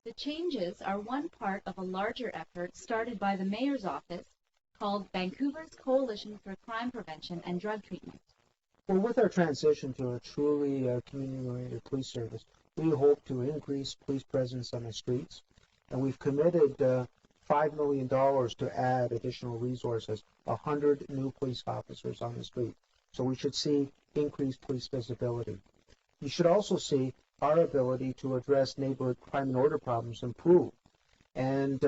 The changes are one part of a larger effort started by the Mayor's Office called Vancouver's Coalition for Crime Prevention and Drug Treatment. Well, with our transition to a truly community-oriented police service, we hope to increase police presence on the streets, and we've committed $5 million to add additional resources, 100 new police officers on the street. So we should see increased police visibility. You should also see our ability to address neighborhood crime and order problems improve. And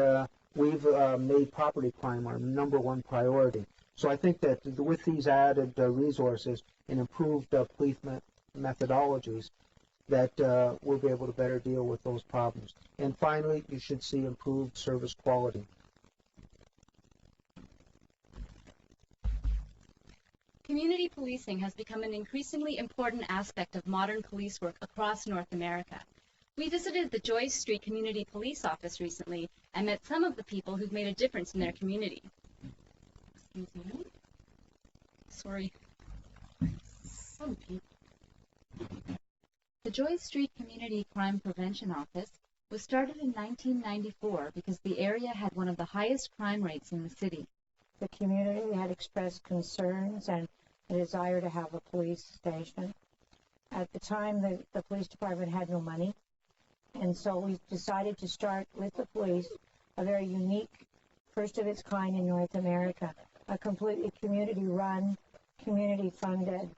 we've made property crime our #1 priority. So I think that with these added resources and improved police methodologies, that we'll be able to better deal with those problems. And finally, you should see improved service quality. Community policing has become an increasingly important aspect of modern police work across North America. We visited the Joyce Street Community Police Office recently and met some of the people who've made a difference in their community. Excuse me. Sorry. Some people. The Joyce Street Community Crime Prevention Office was started in 1994 because the area had one of the highest crime rates in the city. The community had expressed concerns and a desire to have a police station. At the time, the police department had no money, and so we decided to start with the police a very unique, first of its kind in North America, a completely community-run, community-funded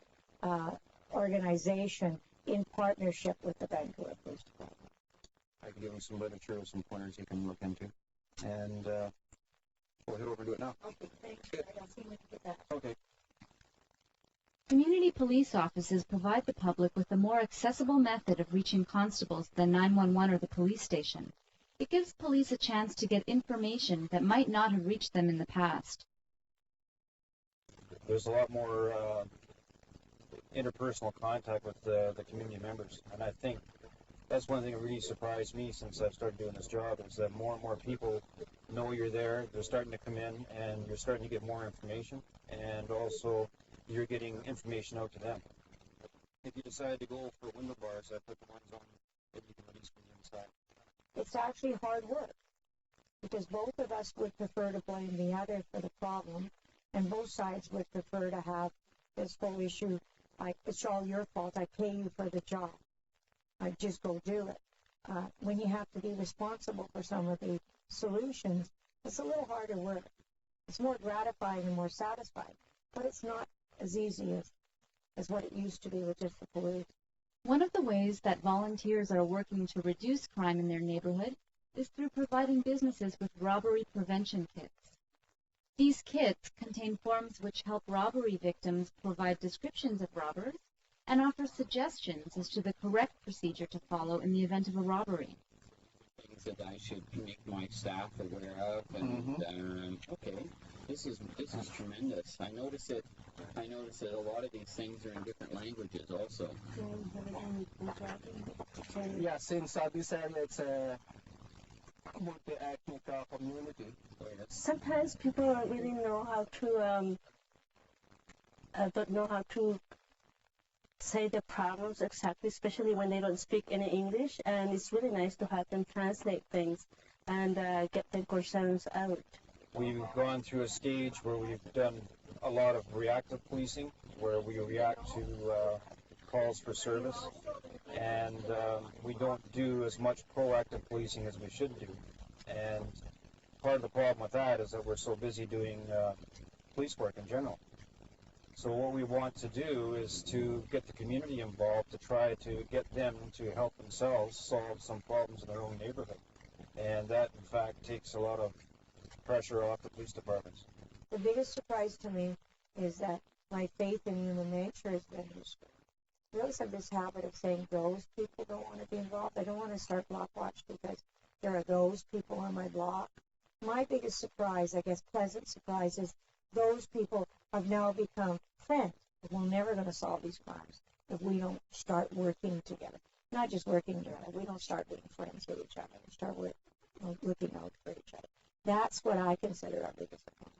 organization in partnership with the Vancouver Police Department. I can give them some literature or some pointers you can look into, and we'll head over and do it now. Okay, thanks. I'll see when we get that. Okay. Community police offices provide the public with a more accessible method of reaching constables than 911 or the police station. It gives police a chance to get information that might not have reached them in the past. There's a lot more interpersonal contact with the community members, and I think that's one thing that really surprised me since I've started doing this job, is that more and more people know you're there, they're starting to come in, and you're starting to get more information, and also you're getting information out to them. If you decide to go for window bars, I put the ones on that you can release from the inside. It's actually hard work, because both of us would prefer to blame the other for the problem, and both sides would prefer to have this whole issue like, it's all your fault, I pay you for the job, I just go do it. When you have to be responsible for some of the solutions, it's a little harder work. It's more gratifying and more satisfying, but it's not as easy as what it used to be with just the police. One of the ways that volunteers are working to reduce crime in their neighborhood is through providing businesses with robbery prevention kits. These kits contain forms which help robbery victims provide descriptions of robbers and offer suggestions as to the correct procedure to follow in the event of a robbery. Things that I should make my staff aware of, and okay, this is tremendous. I notice that a lot of these things are in different languages also. Yeah, since this end it's a multi-ethnic community. Sometimes people don't really know how to don't know how to say the problems exactly, especially when they don't speak any English, and it's really nice to have them translate things and get their concerns out. We've gone through a stage where we've done a lot of reactive policing, where we react to calls for service, and we don't do as much proactive policing as we should do. And part of the problem with that is that we're so busy doing police work in general. So what we want to do is to get the community involved, to try to get them to help themselves solve some problems in their own neighborhood. And that, in fact, takes a lot of pressure off the police departments. The biggest surprise to me is that my faith in human nature has been destroyed. I always have this habit of saying those people don't want to be involved. I don't want to start block watch because there are those people on my block. My biggest surprise, I guess pleasant surprise, is those people have now become friends. We're never going to solve these crimes if we don't start working together. Not just working together. We don't start being friends with each other. We start looking out for each other. That's what I consider our biggest problem.